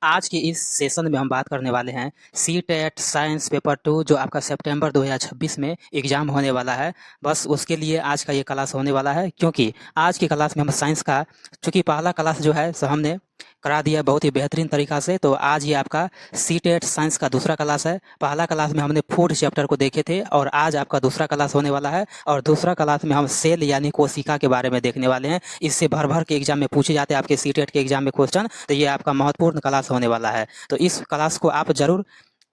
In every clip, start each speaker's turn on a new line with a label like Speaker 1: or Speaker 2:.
Speaker 1: आज के इस सेशन में हम बात करने वाले हैं सीटेट साइंस पेपर 2 जो आपका सितंबर 2026 में एग्ज़ाम होने वाला है। बस उसके लिए आज का ये क्लास होने वाला है, क्योंकि आज की क्लास में हम साइंस का, चूँकि पहला क्लास जो है सो हमने करा दिया बहुत ही बेहतरीन तरीक़ा से, तो आज ये आपका सीटेट साइंस का दूसरा क्लास है। पहला क्लास में हमने फूड चैप्टर को देखे थे और आज आपका दूसरा क्लास होने वाला है। और दूसरा क्लास में हम सेल यानी कोशिका के बारे में देखने वाले हैं। इससे भर के एग्जाम में पूछे जाते हैं आपके सीटेट के एग्जाम में क्वेश्चन, तो ये आपका महत्वपूर्ण क्लास होने वाला है। तो इस क्लास को आप ज़रूर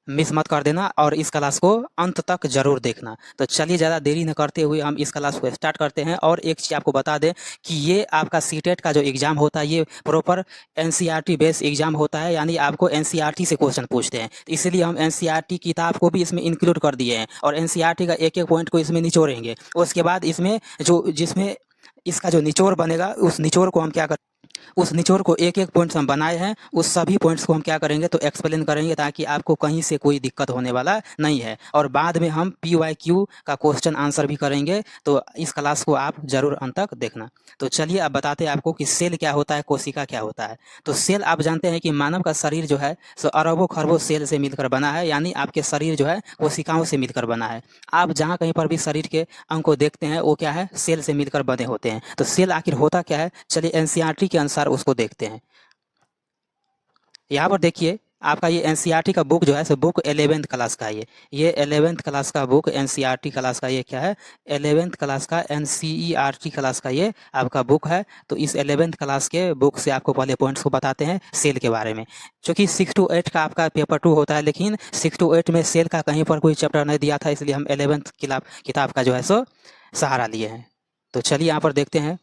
Speaker 1: मिस मत कर देना और इस क्लास को अंत तक ज़रूर देखना। तो चलिए ज़्यादा देरी न करते हुए हम इस क्लास को स्टार्ट करते हैं। और एक चीज़ आपको बता दें कि ये आपका सीटेट का जो एग्ज़ाम होता है ये प्रॉपर एनसीईआरटी बेस्ड एग्ज़ाम होता है, यानी आपको एनसीईआरटी से क्वेश्चन पूछते हैं। तो इसलिए हम एनसीईआरटी किताब को भी इसमें इंक्लूड कर दिए हैं और एनसीईआरटी का एक एक पॉइंट को इसमें निचोड़ेंगे। उसके बाद इसमें जिसमें इसका जो निचोड़ बनेगा उस निचोड़ को हम क्या कर उस निचोड़ को एक एक पॉइंट्स हम बनाए हैं, उस सभी पॉइंट्स को हम क्या करेंगे तो एक्सप्लेन करेंगे, ताकि आपको कहीं से कोई दिक्कत होने वाला नहीं है। और बाद में हम PYQ का क्वेश्चन आंसर भी करेंगे। तो इस क्लास को आप ज़रूर अंत तक देखना। तो चलिए अब बताते हैं आपको कि सेल क्या होता है, कोशिका क्या होता है। तो सेल आप जानते हैं कि मानव का शरीर जो है सो अरबों खरबों सेल से मिलकर बना है, यानी आपके शरीर जो है कोशिकाओं से मिलकर बना है। आप जहाँ कहीं पर भी शरीर के अंग को देखते हैं वो क्या है, सेल से मिलकर बने होते हैं। तो सेल आखिर होता क्या है, चलिए एनसीईआरटी के अनुसार उसको देखते हैं। यहाँ पर देखिए आपका ये एनसीईआरटी का बुक जो है सो बुक 11th क्लास का है। ये 11th क्लास का बुक एनसीईआरटी क्लास का ये क्या है, 11th क्लास का एनसीईआरटी क्लास का ये आपका बुक है। तो इस 11th क्लास के बुक से आपको पहले पॉइंट्स को बताते हैं सेल के बारे में। क्योंकि 6 to 8 का आपका पेपर 2 होता है, लेकिन 6 to 8 में सेल का कहीं पर कोई चैप्टर नहीं दिया था, इसलिए हम 11th किताब का जो है सो सहारा लिए हैं। तो चलिए यहाँ पर देखते हैं।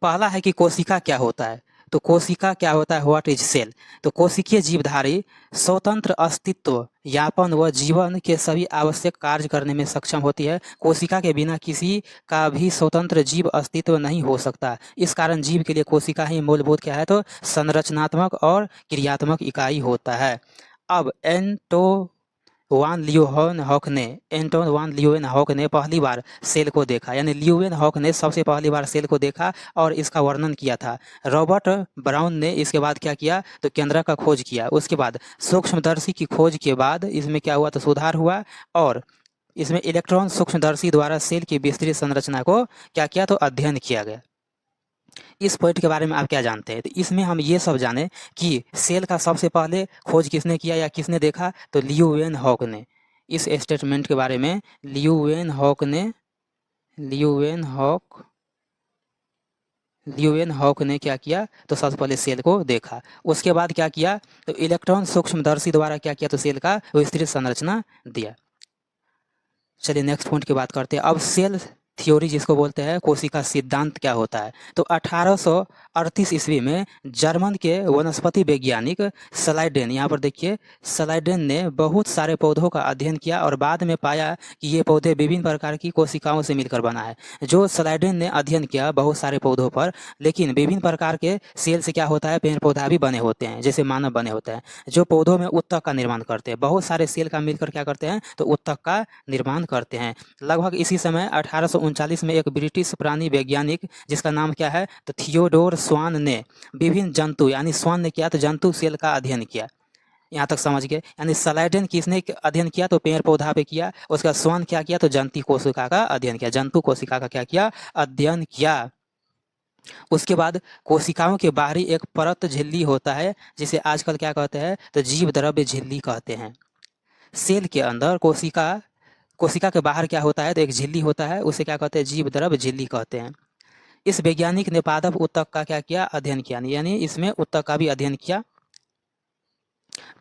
Speaker 1: पहला है कि कोशिका क्या होता है। तो कोशिका क्या होता है, व्हाट इज सेल। तो कोशिकीय जीवधारी स्वतंत्र अस्तित्व, यापन व जीवन के सभी आवश्यक कार्य करने में सक्षम होती है। कोशिका के बिना किसी का भी स्वतंत्र जीव अस्तित्व नहीं हो सकता। इस कारण जीव के लिए कोशिका ही मूलभूत क्या है तो संरचनात्मक और क्रियात्मक इकाई होता है। अब एंटोन वान ल्यूवेनहॉक ने पहली बार सेल को देखा, यानी ल्यूवेनहॉक ने सबसे पहली बार सेल को देखा और इसका वर्णन किया था। रॉबर्ट ब्राउन ने इसके बाद क्या किया तो केंद्रक का खोज किया। उसके बाद सूक्ष्मदर्शी की खोज के बाद इसमें क्या हुआ तो सुधार हुआ और इसमें इलेक्ट्रॉन सूक्ष्मदर्शी द्वारा सेल की विस्तृत संरचना को क्या किया तो अध्ययन किया गया। इस पॉइंट के बारे में आप क्या जानते हैं, तो इसमें हम ये सब जाने कि सेल का सबसे पहले खोज किसने किया या किसने देखा तो ल्यूवेनहॉक ने। इस स्टेटमेंट के बारे में ल्यूवेनहॉक ने क्या किया तो सबसे पहले सेल को देखा। उसके बाद क्या किया तो इलेक्ट्रॉन सूक्ष्मदर्शी द्वारा क्या किया तो सेल का विस्तृत संरचना दिया। चलिए नेक्स्ट पॉइंट की बात करते हैं। अब सेल थ्योरी जिसको बोलते हैं, कोशिका सिद्धांत क्या होता है। तो 1838 ईस्वी में जर्मन के वनस्पति वैज्ञानिक स्लाइडेन, यहाँ पर देखिए स्लाइडेन ने बहुत सारे पौधों का अध्ययन किया और बाद में पाया कि ये पौधे विभिन्न प्रकार की कोशिकाओं से मिलकर बना है। जो स्लाइडेन ने अध्ययन किया बहुत सारे पौधों पर, लेकिन विभिन्न प्रकार के सेल से क्या होता है पेड़ पौधा भी बने होते हैं, जैसे मानव बने होते हैं, जो पौधों में उत्तक का निर्माण करते हैं। बहुत सारे सेल का मिलकर क्या करते हैं तो उत्तक का निर्माण करते हैं। लगभग इसी समय 1839 में एक ब्रिटिश प्राणी वैज्ञानिक जिसका नाम क्या है तो थियोडोर स्वान ने विभिन्न जंतु, यानी स्वान ने किया तो जंतु सेल का अध्ययन किया। यहाँ तक समझ गए। यानी स्लाइडेन किसने अध्ययन किया तो पेड़ पौधा पे किया, उसका स्वान क्या किया तो जंतु कोशिका का अध्ययन किया, जंतु कोशिका का क्या किया अध्ययन किया। उसके बाद कोशिकाओं के बाहरी एक परत झिल्ली होता है, जिसे आजकल क्या कहते हैं तो जीव द्रव्य झिल्ली कहते हैं। सेल के अंदर कोशिका के बाहर क्या होता है तो एक झिल्ली होता है, उसे क्या कहते हैं जीव द्रव्य झिल्ली कहते हैं। इस वैज्ञानिक ने पादप उत्तक का क्या किया अध्ययन किया, यानी इसमें उत्तक का भी अध्ययन किया।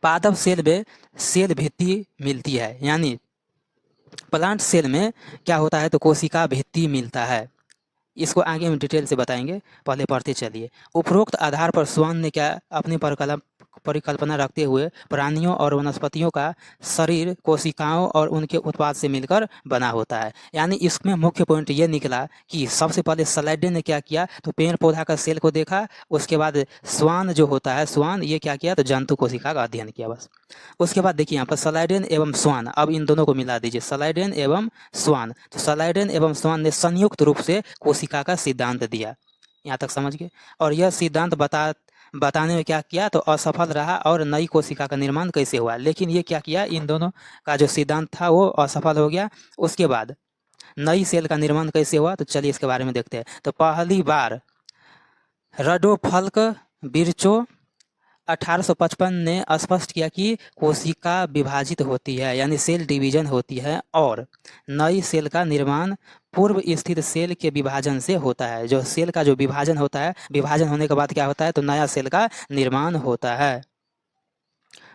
Speaker 1: पादप सेल में सेल भित्ति मिलती है, यानी प्लांट सेल में क्या होता है तो कोशिका भित्ति मिलता है। इसको आगे हम डिटेल से बताएंगे, पहले पढ़ते चलिए। उपरोक्त आधार पर स्वान ने क्या अपनी परिकल्पना रखते हुए प्राणियों और वनस्पतियों का शरीर कोशिकाओं और उनके उत्पाद से मिलकर बना होता है। यानी इसमें मुख्य पॉइंट ये निकला कि सबसे पहले स्लाइडेन ने क्या किया तो पेड़ पौधा का सेल को देखा। उसके बाद स्वान जो होता है, स्वान ये क्या किया तो जंतु कोशिका का अध्ययन किया बस। उसके बाद देखिए यहाँ पर स्लाइडेन एवं स्वान, अब इन दोनों को मिला दीजिए, स्लाइडेन एवं स्वान। तो स्लाइडेन एवं स्वान ने संयुक्त रूप से कोशिका का सिद्धांत दिया। यहाँ तक समझ गए। और यह सिद्धांत बताने में क्या किया तो असफल रहा और नई कोशिका का निर्माण कैसे हुआ। लेकिन ये क्या किया, इन दोनों का जो सिद्धांत था वो असफल हो गया। उसके बाद नई सेल का निर्माण कैसे हुआ, तो चलिए इसके बारे में देखते हैं। तो पहली बार रडोल्फ विर्चो 1855 ने स्पष्ट किया कि कोशिका विभाजित होती है, यानी सेल डिवीजन होती है, और नई सेल का निर्माण पूर्व स्थित सेल के विभाजन से होता है। जो सेल का जो विभाजन होता है, विभाजन होने के बाद क्या होता है, तो नया सेल का निर्माण होता है।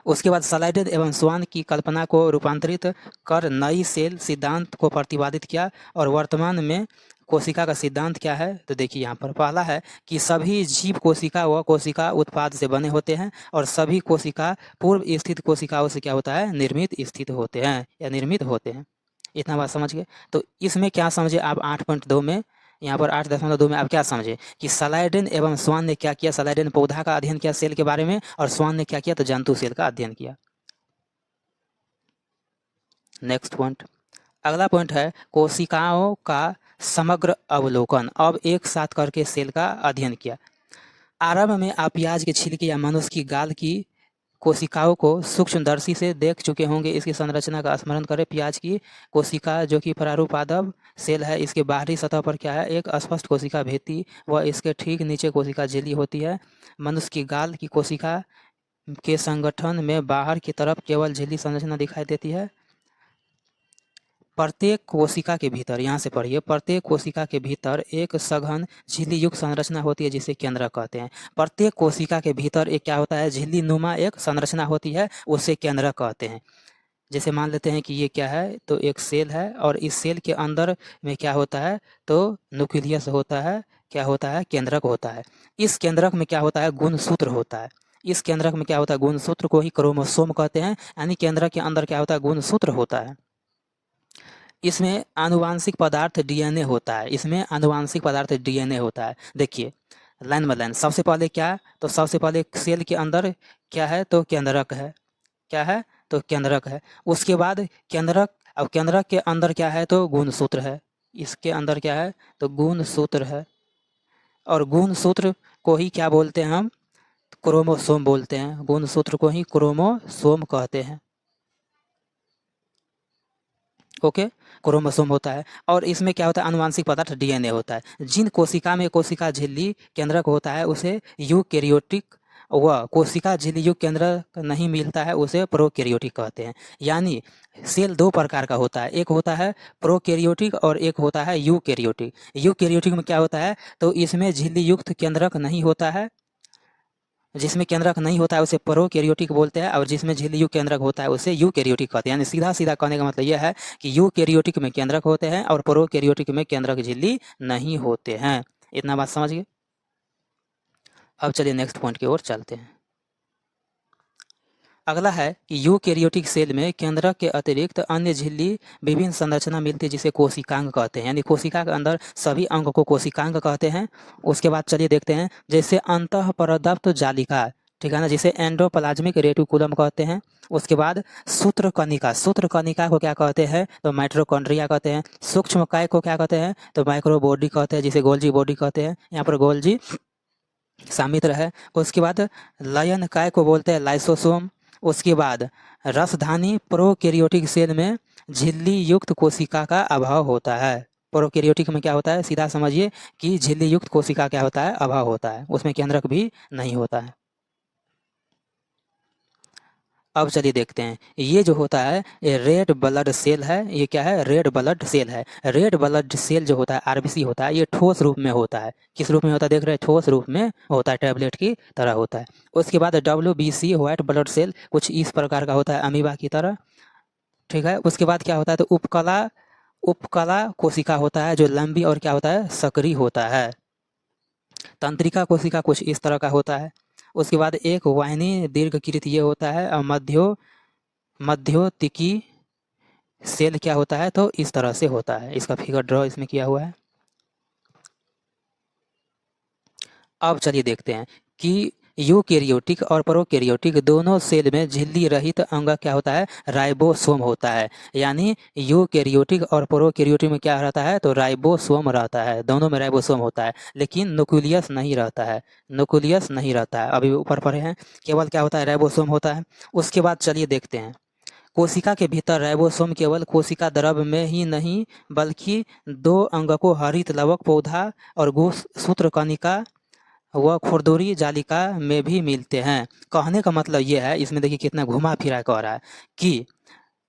Speaker 1: उसके बाद स्लाइडेन एवं स्वान की कल्पना को रूपांतरित कर नई सेल सिद्धांत को प्रतिपादित किया। और वर्तमान में कोशिका का सिद्धांत क्या है, तो देखिए यहाँ पर पहला है कि सभी जीव कोशिका व कोशिका उत्पाद से बने होते हैं, और सभी कोशिका पूर्व स्थित कोशिकाओं से क्या होता है, निर्मित स्थित होते हैं या निर्मित होते हैं। इतना बात समझ गए। तो इसमें क्या समझे आप 8.2 में, यहाँ पर 8.2 में आप क्या समझे कि स्लाइडेन एवं स्वान ने क्या किया, स्लाइडेन पौधा का अध्ययन किया सेल के बारे में, और स्वान ने क्या किया, तो जंतु सेल का अध्ययन किया। नेक्स्ट पॉइंट, अगला पॉइंट है कोशिकाओं का समग्र अवलोकन। अब एक साथ करके सेल का अध्ययन किया। आरंभ में आप प्याज के छिलके या मनुष्य की गाल की कोशिकाओं को सूक्ष्मदर्शी से देख चुके होंगे। इसकी संरचना का स्मरण करें। प्याज की कोशिका जो कि प्रारूपादब सेल है, इसके बाहरी सतह पर क्या है, एक स्पष्ट कोशिका भित्ति व इसके ठीक नीचे कोशिका झिल्ली होती है। मनुष्य की गाल की कोशिका के संगठन में बाहर की तरफ केवल झिल्ली संरचना दिखाई देती है। प्रत्येक कोशिका के भीतर, यहाँ से पढ़िए, प्रत्येक कोशिका के भीतर एक सघन झिल्ली युक्त संरचना होती है जिसे केंद्रक कहते हैं। प्रत्येक कोशिका के भीतर एक क्या होता है, झिल्ली नुमा एक संरचना होती है, उसे केंद्रक कहते हैं। जैसे मान लेते हैं कि ये क्या है, तो एक सेल है, और इस सेल के अंदर में क्या होता है, तो न्यूक्लियस होता है, क्या होता है, केंद्रक होता है। इस केंद्रक में क्या होता है, गुणसूत्र होता है। इस केंद्रक में क्या होता है, गुणसूत्र को ही क्रोमोसोम कहते हैं, यानी केंद्रक के अंदर क्या होता है, गुणसूत्र होता है। इसमें आनुवांशिक पदार्थ डीएनए होता है। इसमें आनुवांशिक पदार्थ डीएनए होता है। देखिए लाइन बाय लाइन, सबसे पहले क्या, तो सबसे पहले सेल के अंदर क्या है, तो केंद्रक है। क्या है, तो केंद्रक है। उसके बाद केंद्रक, अब केंद्रक के अंदर क्या है, तो गुणसूत्र है। इसके अंदर क्या है, तो गुणसूत्र है। और गुणसूत्र को ही क्या बोलते हैं हम, क्रोमोसोम बोलते हैं। गुणसूत्र को ही क्रोमोसोम कहते हैं। ओके, क्रोमोसोम होता है। और इसमें क्या होता है, आनुवांशिक पदार्थ डीएनए होता है। जिन कोशिका में कोशिका झिल्ली केंद्रक होता है उसे यूकेरियोटिक, व कोशिका झिल्ली युक्त केंद्रक नहीं मिलता है उसे प्रोकैरियोटिक कहते हैं। यानी सेल दो प्रकार का होता है, एक होता है प्रोकैरियोटिक और एक होता है यूकेरियोटिक। यूकेरियोटिक में क्या होता है, तो इसमें झिल्ली युक्त केंद्रक नहीं होता है। जिसमें केंद्रक नहीं होता है उसे प्रोकैरियोटिक बोलते हैं, और जिसमें झिल्ली युक्त केंद्रक होता है उसे यूकेरियोटिक कहते हैं। यानी सीधा सीधा कहने का मतलब यह है कि यूकेरियोटिक में केंद्रक होते हैं और प्रोकैरियोटिक में केंद्रक झिल्ली नहीं होते हैं। इतना बात समझ गए। अब चलिए नेक्स्ट पॉइंट की ओर चलते हैं। अगला है कि यूकेरियोटिक सेल में केंद्रक के अतिरिक्त अन्य झिल्ली विभिन्न संरचना मिलती है जिसे कोशिकांग कहते हैं। यानी कोशिका के अंदर सभी अंग को कोशिकांग कहते हैं। उसके बाद चलिए देखते हैं, जैसे अंतःपरदप्त जालिका, ठीक है ना, जिसे एंडोप्लाज्मिक रेटिकुलम कहते हैं। उसके बाद सूत्रकणिका, सूत्रकणिका को क्या कहते हैं, तो माइटोकॉन्ड्रिया कहते हैं। सूक्ष्मकाय को क्या कहते हैं, तो माइक्रोबॉडी कहते हैं, जिसे गोल्जी बॉडी कहते हैं। यहाँ पर गोल्जी सामित्र है। उसके बाद लयनकाय को बोलते हैं लाइसोसोम। उसके बाद रसधानी प्रोकैरियोटिक सेल में झिल्ली युक्त कोशिका का अभाव होता है। प्रोकैरियोटिक में क्या होता है, सीधा समझिए कि झिल्ली युक्त कोशिका क्या होता है, अभाव होता है, उसमें केंद्रक भी नहीं होता है। अब चलिए देखते हैं, ये जो होता है ये रेड ब्लड सेल है। ये क्या है, रेड ब्लड सेल है। रेड ब्लड सेल जो होता है आरबीसी होता है, ये ठोस रूप में होता है। किस रूप में होता है, देख रहे हैं, ठोस रूप में होता है, टैबलेट की तरह होता है। उसके बाद WBC व्हाइट ब्लड सेल कुछ इस प्रकार का होता है, अमीबा की तरह, ठीक है। उसके बाद क्या होता है, तो उपकला, उपकला कोशिका होता है जो लंबी और क्या होता है, सक्रिय होता है। तंत्रिका कोशिका कुछ इस तरह का होता है। उसके बाद एक वाहिनी दीर्घकृत ये होता है, और मध्योतिकी सेल क्या होता है, तो इस तरह से होता है। इसका फिगर ड्रॉ इसमें किया हुआ है। अब चलिए देखते हैं कि यूकेरियोटिक और प्रोकैरियोटिक दोनों सेल में झिल्ली रहित अंग क्या होता है, राइबोसोम होता है। यानी यूकेरियोटिक और प्रोकैरियोटिक में क्या रहता है, तो राइबोसोम रहता है, दोनों में राइबोसोम होता है, लेकिन न्यूक्लियस नहीं रहता है, न्यूक्लियस नहीं रहता है। अभी ऊपर पढ़े हैं, केवल क्या होता है, राइबोसोम होता है। उसके बाद चलिए देखते हैं, कोशिका के भीतर राइबोसोम केवल कोशिका द्रव में ही नहीं बल्कि दो अंगकों हरित लवक पौधा और सूत्र कणिका व खुरदुरी जालिका में भी मिलते हैं। कहने का मतलब ये है, इसमें देखिए कितना घुमा फिरा कह रहा है कि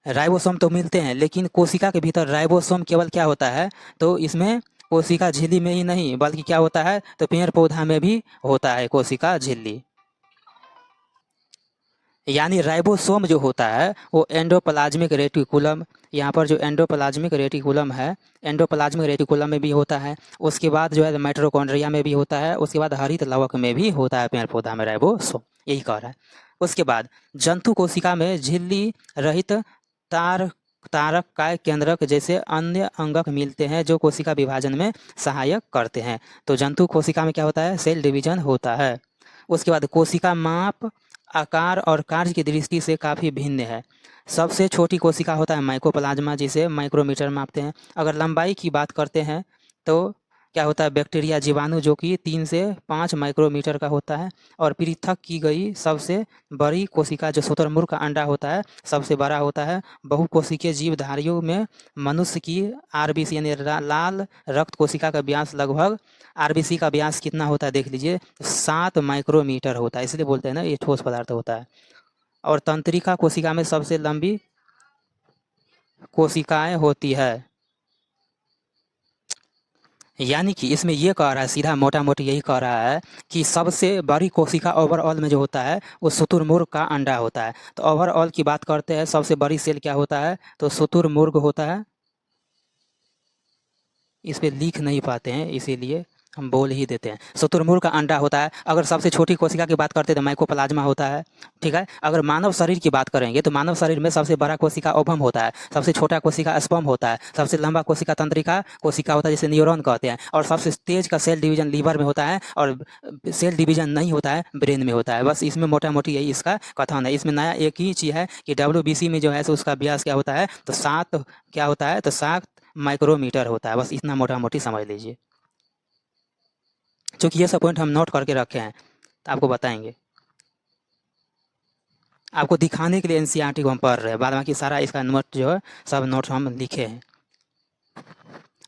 Speaker 1: राइबोसोम तो मिलते हैं, लेकिन कोशिका के भीतर राइबोसोम केवल क्या होता है, तो इसमें कोशिका झिल्ली में ही नहीं बल्कि क्या होता है, तो पेड़ पौधा में भी होता है कोशिका झिल्ली। यानी राइबोसोम जो होता है वो एंडोप्लाज्मिक रेटिकुलम, यहाँ पर जो एंडोप्लाज्मिक रेटिकुलम है, एंडोप्लाज्मिक रेटिकुलम में भी होता है। उसके बाद जो है माइटोकॉन्ड्रिया में भी होता है। उसके बाद हरित लवक में भी होता है पेड़ पौधा में राइबोसोम, यही कह रहा है। उसके बाद जंतु कोशिका में झिल्ली रहित तारक काय केंद्रक जैसे अन्य अंगक मिलते हैं जो कोशिका विभाजन में सहायक करते हैं। तो जंतु कोशिका में क्या होता है, सेल डिवीजन होता है। उसके बाद कोशिका माप, आकार और कार्य की दृष्टि से काफ़ी भिन्न है। सबसे छोटी कोशिका होता है माइकोप्लाज्मा, जिसे माइक्रोमीटर मापते हैं। अगर लंबाई की बात करते हैं तो क्या होता है, बैक्टीरिया जीवाणु जो कि 3 से 5 माइक्रोमीटर का होता है। और पृथक की गई सबसे बड़ी कोशिका जो शुतुरमुर्ग का अंडा होता है सबसे बड़ा होता है। बहुकोशिकीय जीवधारियों में मनुष्य की आरबीसी यानी लाल रक्त कोशिका का व्यास लगभग, आरबीसी का व्यास कितना होता है देख लीजिए, 7 माइक्रोमीटर होता है, इसलिए बोलते हैं ना ये ठोस पदार्थ होता है। और तंत्रिका कोशिका में सबसे लंबी कोशिकाएं होती है। यानी कि इसमें ये कह रहा है, सीधा मोटा मोटी यही कह रहा है कि सबसे बड़ी कोशिका ओवरऑल में जो होता है वो शुतुरमुर्ग का अंडा होता है। तो ओवरऑल की बात करते हैं, सबसे बड़ी सेल क्या होता है, तो शुतुरमुर्ग होता है। इस पे लिख नहीं पाते हैं इसीलिए हम बोल ही देते हैं, शुतुरमुर्ग का अंडा होता है। अगर सबसे छोटी कोशिका की बात करते हैं तो माइकोप्लाज्मा होता है, ठीक है। अगर मानव शरीर की बात करेंगे तो मानव शरीर में सबसे बड़ा कोशिका ओवम होता है, सबसे छोटा कोशिका स्पर्म होता है, सबसे लंबा कोशिका तंत्रिका कोशिका होता है जिसे न्यूरॉन कहते हैं, और सबसे तेज का सेल डिवीजन लीवर में होता है, और सेल डिवीजन नहीं होता है ब्रेन में होता है। बस इसमें मोटा मोटी यही इसका कथन है। इसमें नया एक ही चीज़ है कि WBC में जो है उसका व्यास क्या होता है, तो 7 क्या होता है, तो 7 माइक्रोमीटर होता है। बस इतना मोटा मोटी समझ लीजिए। चूँकि ये सब पॉइंट हम नोट करके रखे हैं तो आपको बताएंगे, आपको दिखाने के लिए NCERT को हम पढ़ रहे हैं, बाद बाकी सारा इसका नोट जो है सब नोट हम लिखे हैं।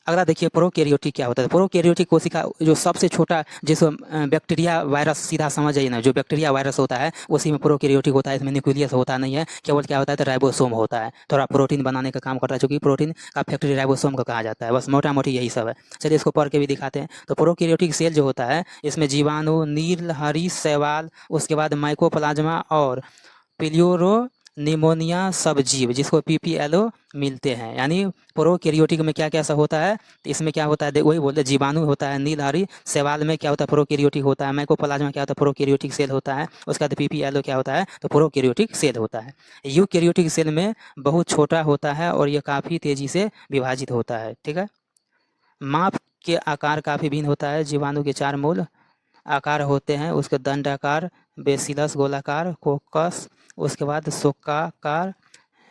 Speaker 1: अगला देखिए प्रोकैरियोटिक क्या होता है। प्रोकैरियोटिक कोशिका जो सबसे छोटा, जिसको बैक्टीरिया वायरस सीधा समझ जाइए ना, जो बैक्टीरिया वायरस होता है उसी में प्रोकैरियोटिक होता है। इसमें न्यूक्लियस होता नहीं है, केवल क्या होता है, तो राइबोसोम होता है, थोड़ा प्रोटीन बनाने का काम करता है, क्योंकि प्रोटीन का फैक्ट्री राइबोसोम को कहा जाता है। बस मोटा मोटी यही सब है। चलिए इसको पढ़ के भी दिखाते हैं। तो प्रोकैरियोटिक सेल जो होता है इसमें जीवाणु, नील हरी शैवाल, उसके बाद माइकोप्लाज्मा और पिल्यूरो निमोनिया सब जीव जिसको PPLO मिलते हैं। यानी प्रोकैरियोटिक में क्या क्या सब होता है, तो इसमें क्या होता है, वही बोलते हैं, जीवाणु होता है, नीलहरी शैवाल में क्या होता है, प्रोकैरियोटिक होता है, माइकोप्लाज्मा क्या होता है, प्रोकैरियोटिक सेल होता है। उसके बाद PPLO क्या होता है, तो प्रोकैरियोटिक सेल होता है। यूकैरियोटिक सेल में बहुत छोटा होता है और ये काफ़ी तेज़ी से विभाजित होता है, ठीक है। माप के आकार काफ़ी भिन्न होता है। जीवाणु के 4 मूल आकार होते हैं, उसके दंडाकार, बेसिलस गोलाकार, कोकस, उसके बाद शोकाकार,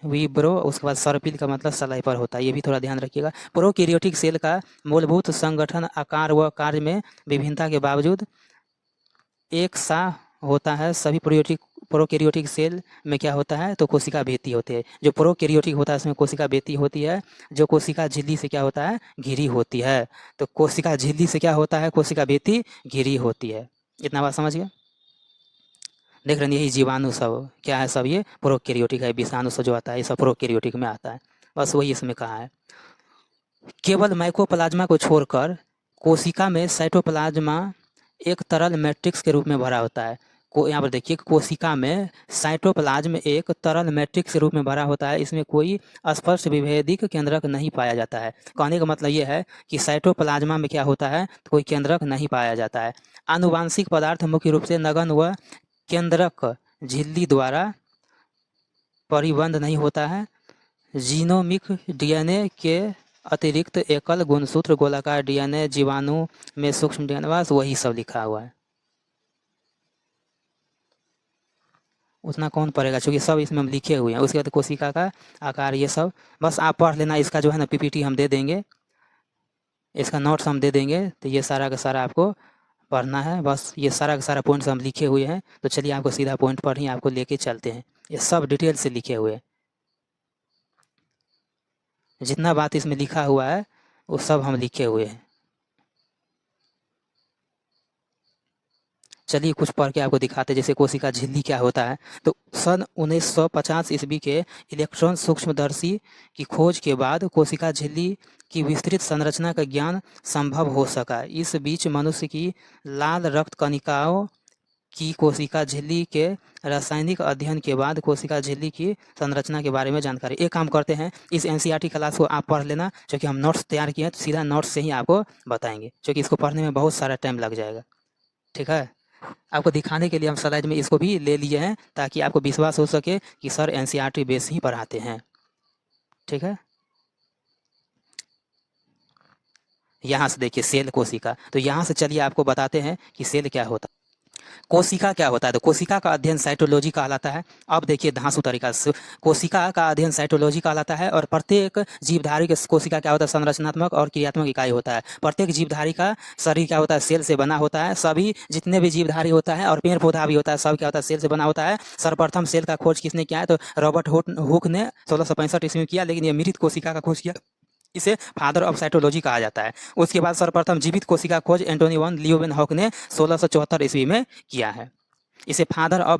Speaker 1: विब्रो, उसके बाद सर्पिल का मतलब सलाई पर होता है, ये भी थोड़ा ध्यान रखिएगा। प्रोकैरियोटिक सेल का मूलभूत संगठन आकार व कार्य में विभिन्नता के बावजूद एक सा होता है। सभी प्रोकैरियोटिक सेल में क्या होता है, तो कोशिका भित्ति होती है। जो प्रोकैरियोटिक होता है उसमें कोशिका भित्ति होती है, जो कोशिका झिल्ली से क्या होता है, घिरी होती है। तो कोशिका झिल्ली से क्या होता है, कोशिका भित्ति घिरी होती है। इतना बात समझ गया। देख रहे हैं यही जीवाणु सब क्या है, सब ये प्रोकैरियोटिक है। विषाणु सब जो आता है ये सब प्रोकैरियोटिक में आता है। बस वही इसमें कहा है। केवल माइकोप्लाज्मा को छोड़कर कोशिका में साइटोप्लाज्मा एक तरल मैट्रिक्स के रूप में भरा होता है। यहाँ पर देखिए, कोशिका में साइटोप्लाज्म एक तरल मैट्रिक्स के रूप में भरा होता है। इसमें कोई स्पर्श विभेदिक केंद्रक नहीं पाया जाता है। कहने का मतलब ये है कि साइटोप्लाज्मा में क्या होता है, तो कोई केंद्रक नहीं पाया जाता है। आनुवांशिक पदार्थ मुख्य रूप से नगन व केंद्रक झिल्ली द्वारा परिबद्ध नहीं होता है। जीनोमिक DNA के अतिरिक्त एकल गुणसूत्र गोलाकार DNA जीवाणु में सूक्ष्म DNA, बस वही सब लिखा हुआ है। उतना कौन पढ़ेगा, क्योंकि सब इसमें हम लिखे हुए हैं। उसके बाद कोशिका का आकार, ये सब बस आप पढ़ लेना। इसका जो है ना पीपीटी हम दे देंगे, इसका नोट्स हम दे देंगे, तो ये सारा का सारा आपको पढ़ना है। बस ये सारा का सारा पॉइंट्स हम लिखे हुए हैं, तो चलिए आपको सीधा पॉइंट पर ही आपको लेके चलते हैं। ये सब डिटेल से लिखे हुए हैं, जितना बात इसमें लिखा हुआ है वो सब हम लिखे हुए हैं। चलिए कुछ पढ़ के आपको दिखाते हैं। जैसे कोशिका झिल्ली क्या होता है, तो सन 1950 ईस्वी के इलेक्ट्रॉन सूक्ष्मदर्शी की खोज के बाद कोशिका झिल्ली की विस्तृत संरचना का ज्ञान संभव हो सका। इस बीच मनुष्य की लाल रक्त कणिकाओं की कोशिका झिल्ली के रासायनिक अध्ययन के बाद कोशिका झिल्ली की संरचना के बारे में जानकारी। एक काम करते हैं, इस एनसीईआरटी क्लास को आप पढ़ लेना, क्योंकि हम नोट्स तैयार किए हैं, तो सीधा नोट्स से ही आपको बताएंगे, क्योंकि इसको पढ़ने में बहुत सारा टाइम लग जाएगा। ठीक है, आपको दिखाने के लिए हम स्लाइड में इसको भी ले लिए हैं, ताकि आपको विश्वास हो सके कि सर एनसीईआरटी बेस ही पढ़ाते हैं। ठीक है, यहाँ से देखिए सेल कोशिका, तो यहाँ से चलिए आपको बताते हैं कि सेल क्या होता है, कोशिका क्या होता है। तो कोशिका का अध्ययन साइटोलॉजी कहलाता है। अब देखिए धांसू तरीका से कोशिका का अध्ययन साइटोलॉजी कहलाता है, और प्रत्येक जीवधारी के कोशिका क्या होता है, संरचनात्मक और क्रियात्मक इकाई होता है। प्रत्येक जीवधारी का शरीर क्या होता है, सेल से बना होता है। सभी जितने भी जीवधारी होता है और पेड़ पौधा भी होता है, सब क्या होता है, सेल से बना होता है। सर्वप्रथम सेल का खोज किसने किया है, तो रॉबर्ट हुक ने 1665 ईस्वी में किया, लेकिन ये मृत कोशिका का खोज किया, इसे फादर ऑफ साइटोलॉजी कहा जाता है। उसके बाद सर्वप्रथम जीवित कोशिका खोज एंटोनी वन लियोवेनहॉक ने 1674 ईस्वी में किया है। इसे फादर ऑफ